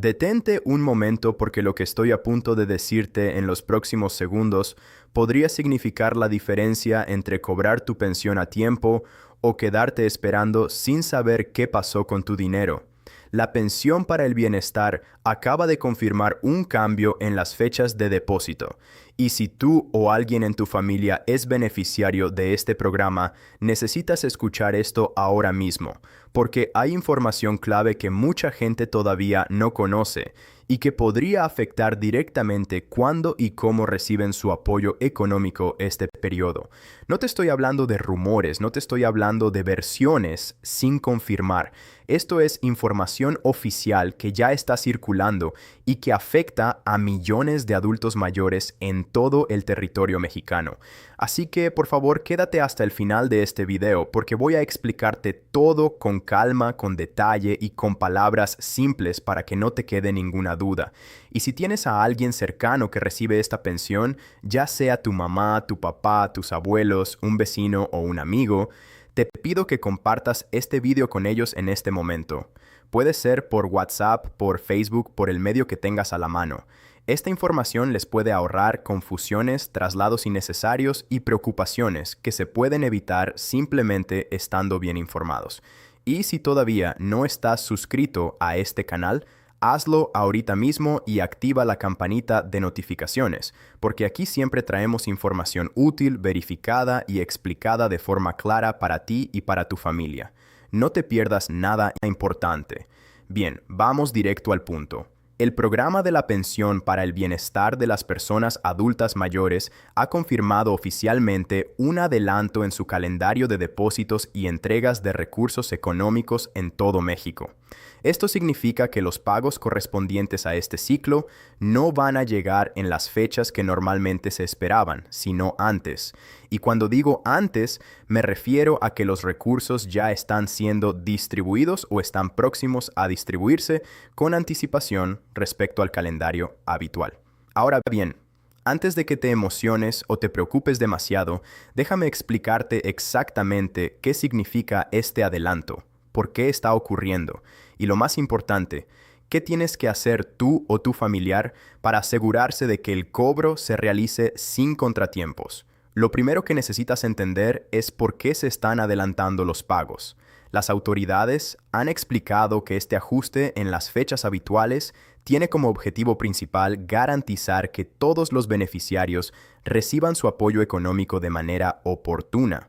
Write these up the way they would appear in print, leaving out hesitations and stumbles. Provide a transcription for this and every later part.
Detente un momento porque lo que estoy a punto de decirte en los próximos segundos podría significar la diferencia entre cobrar tu pensión a tiempo o quedarte esperando sin saber qué pasó con tu dinero. La pensión para el bienestar acaba de confirmar un cambio en las fechas de depósito. Y si tú o alguien en tu familia es beneficiario de este programa, necesitas escuchar esto ahora mismo, porque hay información clave que mucha gente todavía no conoce y que podría afectar directamente cuándo y cómo reciben su apoyo económico este periodo. No te estoy hablando de rumores, no te estoy hablando de versiones sin confirmar. Esto es información oficial que ya está circulando y que afecta a millones de adultos mayores en todo el territorio mexicano. Así que, por favor, quédate hasta el final de este video porque voy a explicarte todo con calma, con detalle y con palabras simples para que no te quede ninguna duda. Y si tienes a alguien cercano que recibe esta pensión, ya sea tu mamá, tu papá, tus abuelos, un vecino o un amigo, te pido que compartas este video con ellos en este momento. Puede ser por WhatsApp, por Facebook, por el medio que tengas a la mano. Esta información les puede ahorrar confusiones, traslados innecesarios y preocupaciones que se pueden evitar simplemente estando bien informados. Y si todavía no estás suscrito a este canal, hazlo ahorita mismo y activa la campanita de notificaciones, porque aquí siempre traemos información útil, verificada y explicada de forma clara para ti y para tu familia. No te pierdas nada importante. Bien, vamos directo al punto. El programa de la pensión para el bienestar de las personas adultas mayores ha confirmado oficialmente un adelanto en su calendario de depósitos y entregas de recursos económicos en todo México. Esto significa que los pagos correspondientes a este ciclo no van a llegar en las fechas que normalmente se esperaban, sino antes. Y cuando digo antes, me refiero a que los recursos ya están siendo distribuidos o están próximos a distribuirse con anticipación respecto al calendario habitual. Ahora bien, antes de que te emociones o te preocupes demasiado, déjame explicarte exactamente qué significa este adelanto, por qué está ocurriendo y lo más importante, qué tienes que hacer tú o tu familiar para asegurarse de que el cobro se realice sin contratiempos. Lo primero que necesitas entender es por qué se están adelantando los pagos. Las autoridades han explicado que este ajuste en las fechas habituales tiene como objetivo principal garantizar que todos los beneficiarios reciban su apoyo económico de manera oportuna,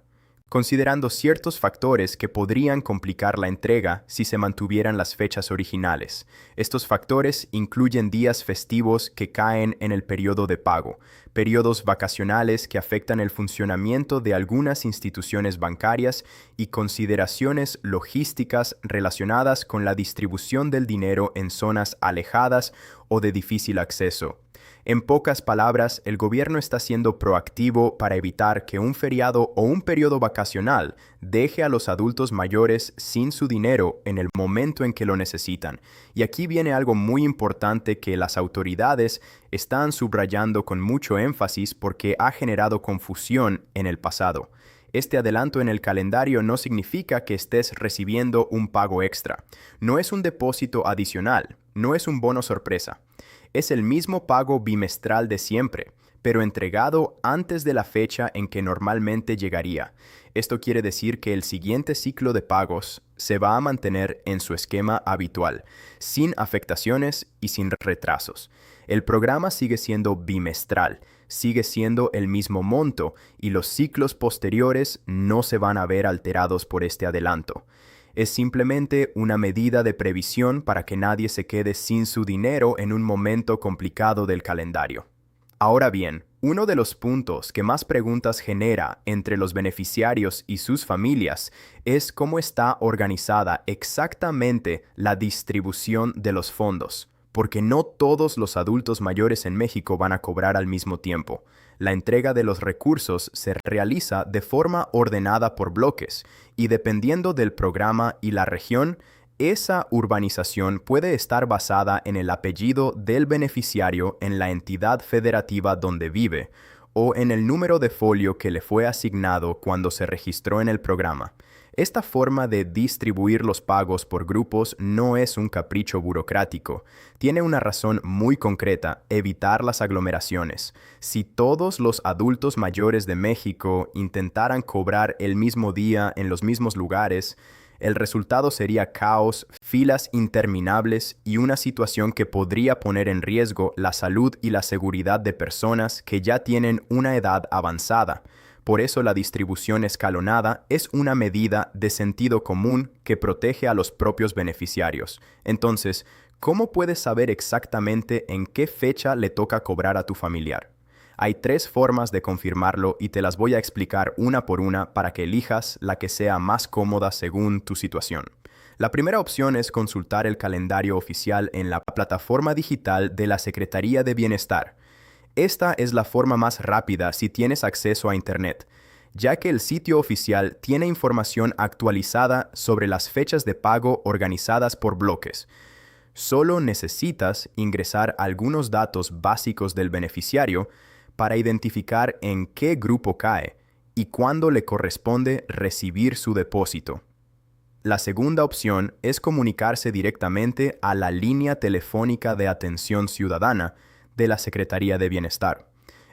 considerando ciertos factores que podrían complicar la entrega si se mantuvieran las fechas originales. Estos factores incluyen días festivos que caen en el periodo de pago, periodos vacacionales que afectan el funcionamiento de algunas instituciones bancarias y consideraciones logísticas relacionadas con la distribución del dinero en zonas alejadas o de difícil acceso. En pocas palabras, el gobierno está siendo proactivo para evitar que un feriado o un periodo vacacional deje a los adultos mayores sin su dinero en el momento en que lo necesitan. Y aquí viene algo muy importante que las autoridades están subrayando con mucho énfasis porque ha generado confusión en el pasado. Este adelanto en el calendario no significa que estés recibiendo un pago extra. No es un depósito adicional, no es un bono sorpresa. Es el mismo pago bimestral de siempre, pero entregado antes de la fecha en que normalmente llegaría. Esto quiere decir que el siguiente ciclo de pagos se va a mantener en su esquema habitual, sin afectaciones y sin retrasos. El programa sigue siendo bimestral, sigue siendo el mismo monto y los ciclos posteriores no se van a ver alterados por este adelanto. Es simplemente una medida de previsión para que nadie se quede sin su dinero en un momento complicado del calendario. Ahora bien, uno de los puntos que más preguntas genera entre los beneficiarios y sus familias es cómo está organizada exactamente la distribución de los fondos, porque no todos los adultos mayores en México van a cobrar al mismo tiempo. La entrega de los recursos se realiza de forma ordenada por bloques y dependiendo del programa y la región, esa urbanización puede estar basada en el apellido del beneficiario en la entidad federativa donde vive o en el número de folio que le fue asignado cuando se registró en el programa. Esta forma de distribuir los pagos por grupos no es un capricho burocrático. Tiene una razón muy concreta: evitar las aglomeraciones. Si todos los adultos mayores de México intentaran cobrar el mismo día en los mismos lugares, el resultado sería caos, filas interminables y una situación que podría poner en riesgo la salud y la seguridad de personas que ya tienen una edad avanzada. Por eso la distribución escalonada es una medida de sentido común que protege a los propios beneficiarios. Entonces, ¿cómo puedes saber exactamente en qué fecha le toca cobrar a tu familiar? Hay 3 formas de confirmarlo y te las voy a explicar una por una para que elijas la que sea más cómoda según tu situación. La primera opción es consultar el calendario oficial en la plataforma digital de la Secretaría de Bienestar. Esta es la forma más rápida si tienes acceso a Internet, ya que el sitio oficial tiene información actualizada sobre las fechas de pago organizadas por bloques. Solo necesitas ingresar algunos datos básicos del beneficiario para identificar en qué grupo cae y cuándo le corresponde recibir su depósito. La segunda opción es comunicarse directamente a la línea telefónica de atención ciudadana de la Secretaría de Bienestar.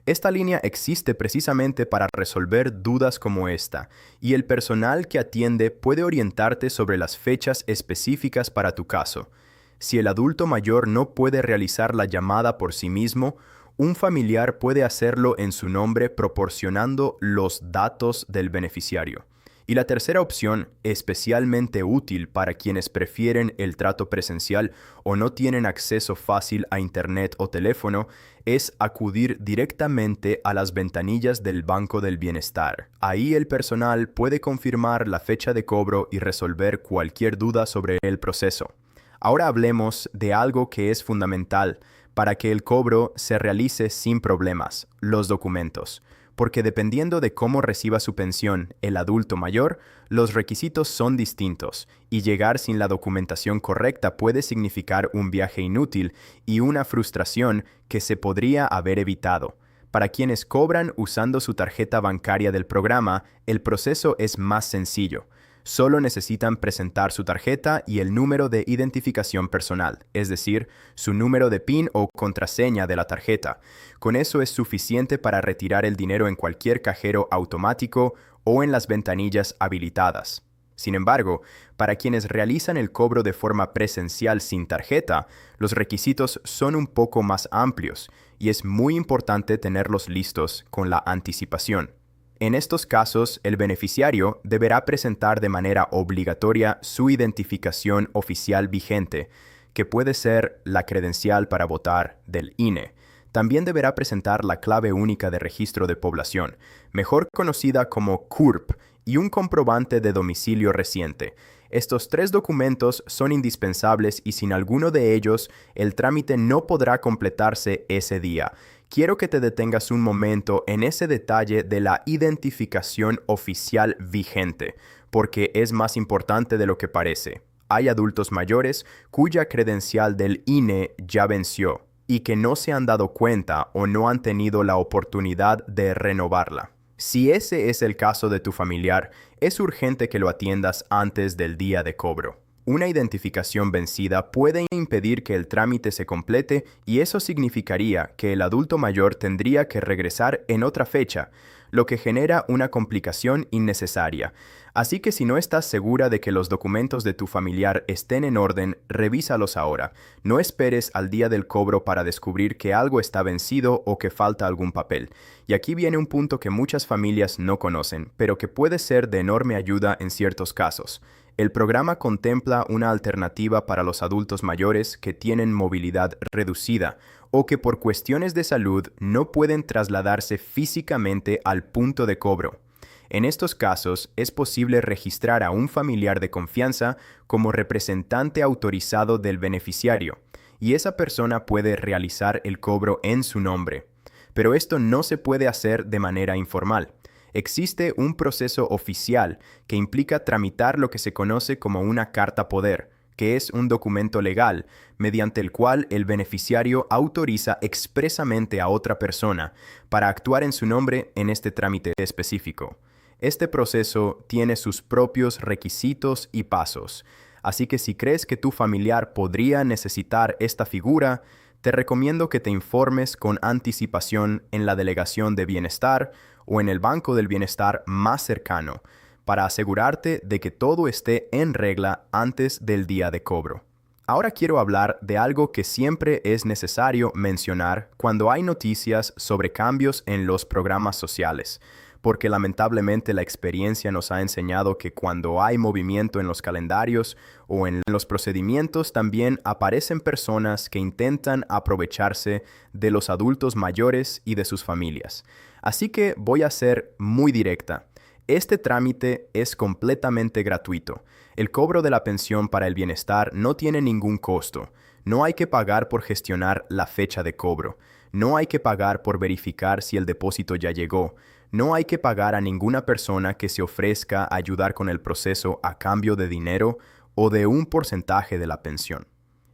Esta línea existe precisamente para resolver dudas como esta, y el personal que atiende puede orientarte sobre las fechas específicas para tu caso. Si el adulto mayor no puede realizar la llamada por sí mismo, un familiar puede hacerlo en su nombre proporcionando los datos del beneficiario. Y la tercera opción, especialmente útil para quienes prefieren el trato presencial o no tienen acceso fácil a Internet o teléfono, es acudir directamente a las ventanillas del Banco del Bienestar. Ahí el personal puede confirmar la fecha de cobro y resolver cualquier duda sobre el proceso. Ahora hablemos de algo que es fundamental para que el cobro se realice sin problemas: los documentos. Porque dependiendo de cómo reciba su pensión el adulto mayor, los requisitos son distintos, y llegar sin la documentación correcta puede significar un viaje inútil y una frustración que se podría haber evitado. Para quienes cobran usando su tarjeta bancaria del programa, el proceso es más sencillo. Solo necesitan presentar su tarjeta y el número de identificación personal, es decir, su número de PIN o contraseña de la tarjeta. Con eso es suficiente para retirar el dinero en cualquier cajero automático o en las ventanillas habilitadas. Sin embargo, para quienes realizan el cobro de forma presencial sin tarjeta, los requisitos son un poco más amplios y es muy importante tenerlos listos con la anticipación. En estos casos, el beneficiario deberá presentar de manera obligatoria su identificación oficial vigente, que puede ser la credencial para votar del INE. También deberá presentar la clave única de registro de población, mejor conocida como CURP, y un comprobante de domicilio reciente. Estos 3 documentos son indispensables y sin alguno de ellos, el trámite no podrá completarse ese día. Quiero que te detengas un momento en ese detalle de la identificación oficial vigente, porque es más importante de lo que parece. Hay adultos mayores cuya credencial del INE ya venció y que no se han dado cuenta o no han tenido la oportunidad de renovarla. Si ese es el caso de tu familiar, es urgente que lo atiendas antes del día de cobro. Una identificación vencida puede impedir que el trámite se complete y eso significaría que el adulto mayor tendría que regresar en otra fecha, lo que genera una complicación innecesaria. Así que si no estás segura de que los documentos de tu familiar estén en orden, revísalos ahora. No esperes al día del cobro para descubrir que algo está vencido o que falta algún papel. Y aquí viene un punto que muchas familias no conocen, pero que puede ser de enorme ayuda en ciertos casos. El programa contempla una alternativa para los adultos mayores que tienen movilidad reducida o que por cuestiones de salud no pueden trasladarse físicamente al punto de cobro. En estos casos, es posible registrar a un familiar de confianza como representante autorizado del beneficiario, y esa persona puede realizar el cobro en su nombre. Pero esto no se puede hacer de manera informal. Existe un proceso oficial que implica tramitar lo que se conoce como una carta poder, que es un documento legal mediante el cual el beneficiario autoriza expresamente a otra persona para actuar en su nombre en este trámite específico. Este proceso tiene sus propios requisitos y pasos, así que si crees que tu familiar podría necesitar esta figura, te recomiendo que te informes con anticipación en la delegación de bienestar o en el banco del bienestar más cercano, para asegurarte de que todo esté en regla antes del día de cobro. Ahora quiero hablar de algo que siempre es necesario mencionar cuando hay noticias sobre cambios en los programas sociales, porque lamentablemente la experiencia nos ha enseñado que cuando hay movimiento en los calendarios o en los procedimientos también aparecen personas que intentan aprovecharse de los adultos mayores y de sus familias. Así que voy a ser muy directa. Este trámite es completamente gratuito. El cobro de la pensión para el bienestar no tiene ningún costo. No hay que pagar por gestionar la fecha de cobro. No hay que pagar por verificar si el depósito ya llegó. No hay que pagar a ninguna persona que se ofrezca a ayudar con el proceso a cambio de dinero o de un porcentaje de la pensión.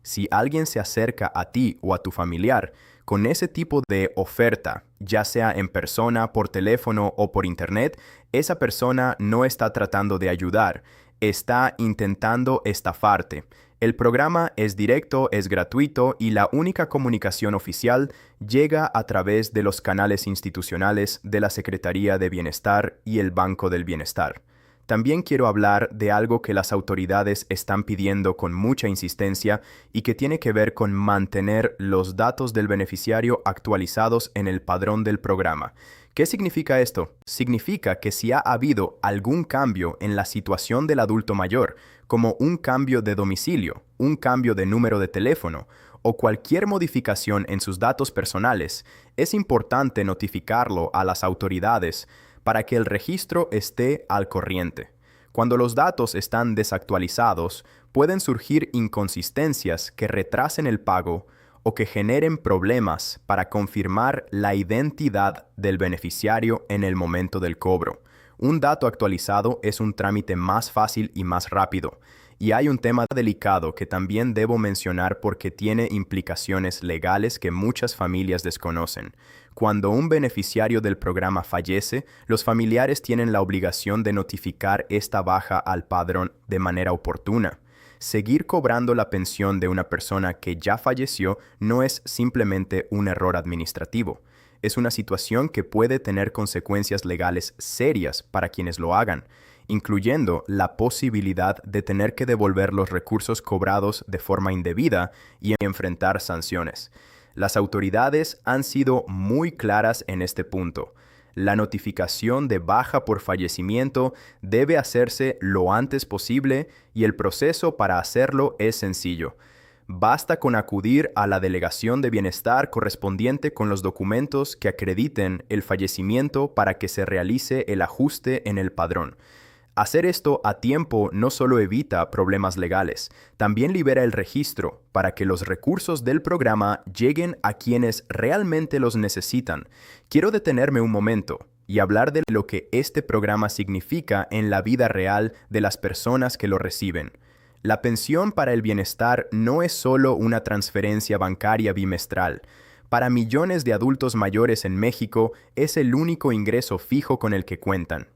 Si alguien se acerca a ti o a tu familiar con ese tipo de oferta, ya sea en persona, por teléfono o por internet, esa persona no está tratando de ayudar, está intentando estafarte. El programa es directo, es gratuito y la única comunicación oficial llega a través de los canales institucionales de la Secretaría de Bienestar y el Banco del Bienestar. También quiero hablar de algo que las autoridades están pidiendo con mucha insistencia y que tiene que ver con mantener los datos del beneficiario actualizados en el padrón del programa. ¿Qué significa esto? Significa que si ha habido algún cambio en la situación del adulto mayor, como un cambio de domicilio, un cambio de número de teléfono o cualquier modificación en sus datos personales, es importante notificarlo a las autoridades para que el registro esté al corriente. Cuando los datos están desactualizados, pueden surgir inconsistencias que retrasen el pago o que generen problemas para confirmar la identidad del beneficiario en el momento del cobro. Un dato actualizado es un trámite más fácil y más rápido. Y hay un tema delicado que también debo mencionar porque tiene implicaciones legales que muchas familias desconocen. Cuando un beneficiario del programa fallece, los familiares tienen la obligación de notificar esta baja al padrón de manera oportuna. Seguir cobrando la pensión de una persona que ya falleció no es simplemente un error administrativo. Es una situación que puede tener consecuencias legales serias para quienes lo hagan, incluyendo la posibilidad de tener que devolver los recursos cobrados de forma indebida y enfrentar sanciones. Las autoridades han sido muy claras en este punto. La notificación de baja por fallecimiento debe hacerse lo antes posible y el proceso para hacerlo es sencillo. Basta con acudir a la delegación de bienestar correspondiente con los documentos que acrediten el fallecimiento para que se realice el ajuste en el padrón. Hacer esto a tiempo no solo evita problemas legales, también libera el registro para que los recursos del programa lleguen a quienes realmente los necesitan. Quiero detenerme un momento y hablar de lo que este programa significa en la vida real de las personas que lo reciben. La pensión para el bienestar no es solo una transferencia bancaria bimestral. Para millones de adultos mayores en México es el único ingreso fijo con el que cuentan.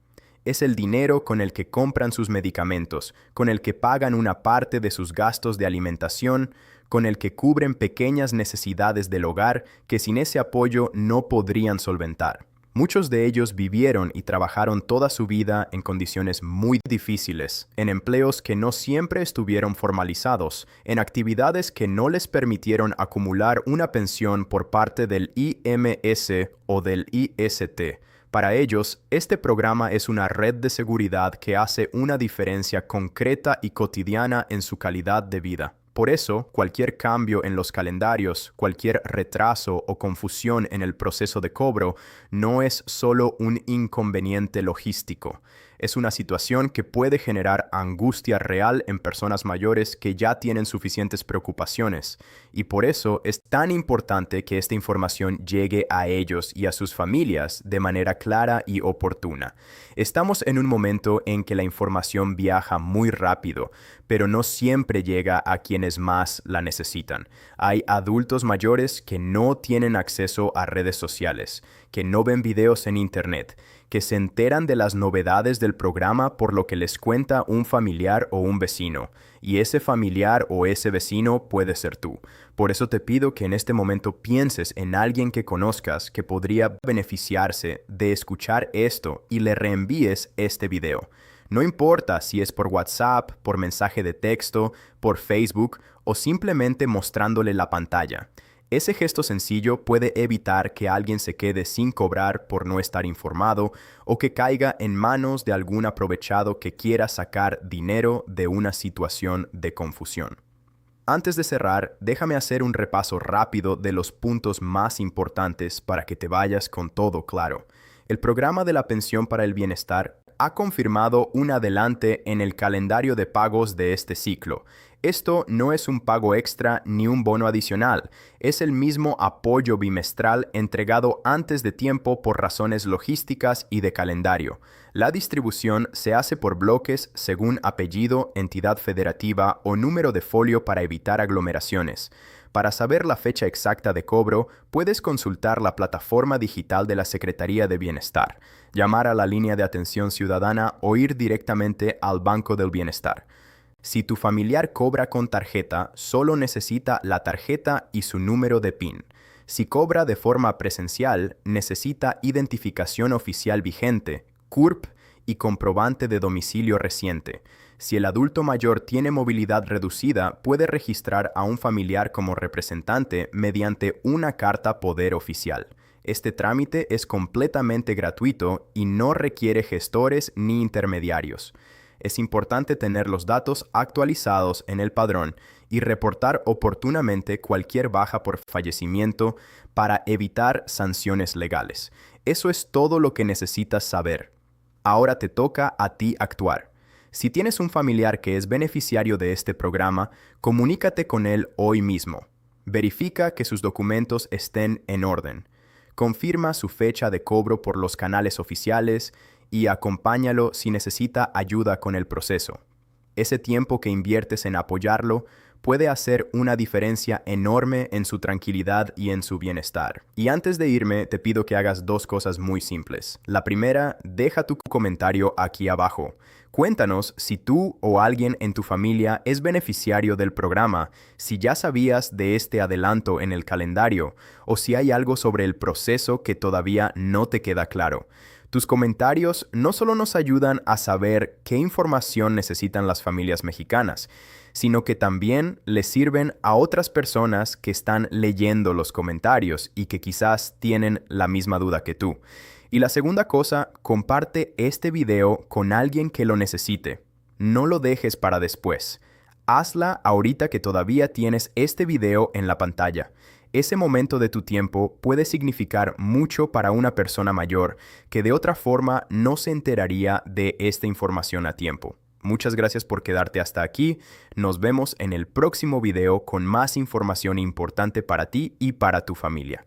Es el dinero con el que compran sus medicamentos, con el que pagan una parte de sus gastos de alimentación, con el que cubren pequeñas necesidades del hogar que sin ese apoyo no podrían solventar. Muchos de ellos vivieron y trabajaron toda su vida en condiciones muy difíciles, en empleos que no siempre estuvieron formalizados, en actividades que no les permitieron acumular una pensión por parte del IMS o del IST. Para ellos, este programa es una red de seguridad que hace una diferencia concreta y cotidiana en su calidad de vida. Por eso, cualquier cambio en los calendarios, cualquier retraso o confusión en el proceso de cobro no es solo un inconveniente logístico. Es una situación que puede generar angustia real en personas mayores que ya tienen suficientes preocupaciones, y por eso es tan importante que esta información llegue a ellos y a sus familias de manera clara y oportuna. Estamos en un momento en que la información viaja muy rápido, pero no siempre llega a quienes más la necesitan. Hay adultos mayores que no tienen acceso a redes sociales, que no ven videos en internet, que se enteran de las novedades del programa por lo que les cuenta un familiar o un vecino, y ese familiar o ese vecino puede ser tú. Por eso te pido que en este momento pienses en alguien que conozcas que podría beneficiarse de escuchar esto y le reenvíes este video. No importa si es por WhatsApp, por mensaje de texto, por Facebook o simplemente mostrándole la pantalla. Ese gesto sencillo puede evitar que alguien se quede sin cobrar por no estar informado o que caiga en manos de algún aprovechado que quiera sacar dinero de una situación de confusión. Antes de cerrar, déjame hacer un repaso rápido de los puntos más importantes para que te vayas con todo claro. El programa de la Pensión para el Bienestar ha confirmado un adelante en el calendario de pagos de este ciclo. Esto no es un pago extra ni un bono adicional, es el mismo apoyo bimestral entregado antes de tiempo por razones logísticas y de calendario. La distribución se hace por bloques según apellido, entidad federativa o número de folio para evitar aglomeraciones. Para saber la fecha exacta de cobro, puedes consultar la plataforma digital de la Secretaría de Bienestar, llamar a la línea de atención ciudadana o ir directamente al Banco del Bienestar. Si tu familiar cobra con tarjeta, solo necesita la tarjeta y su número de PIN. Si cobra de forma presencial, necesita identificación oficial vigente, CURP y comprobante de domicilio reciente. Si el adulto mayor tiene movilidad reducida, puede registrar a un familiar como representante mediante una carta poder oficial. Este trámite es completamente gratuito y no requiere gestores ni intermediarios. Es importante tener los datos actualizados en el padrón y reportar oportunamente cualquier baja por fallecimiento para evitar sanciones legales. Eso es todo lo que necesitas saber. Ahora te toca a ti actuar. Si tienes un familiar que es beneficiario de este programa, comunícate con él hoy mismo. Verifica que sus documentos estén en orden. Confirma su fecha de cobro por los canales oficiales y acompáñalo si necesita ayuda con el proceso. Ese tiempo que inviertes en apoyarlo puede hacer una diferencia enorme en su tranquilidad y en su bienestar. Y antes de irme, te pido que hagas dos cosas muy simples. La primera, deja tu comentario aquí abajo. Cuéntanos si tú o alguien en tu familia es beneficiario del programa, si ya sabías de este adelanto en el calendario, o si hay algo sobre el proceso que todavía no te queda claro. Tus comentarios no solo nos ayudan a saber qué información necesitan las familias mexicanas, sino que también les sirven a otras personas que están leyendo los comentarios y que quizás tienen la misma duda que tú. Y la segunda cosa, comparte este video con alguien que lo necesite. No lo dejes para después. Hazla ahorita que todavía tienes este video en la pantalla. Ese momento de tu tiempo puede significar mucho para una persona mayor que de otra forma no se enteraría de esta información a tiempo. Muchas gracias por quedarte hasta aquí. Nos vemos en el próximo video con más información importante para ti y para tu familia.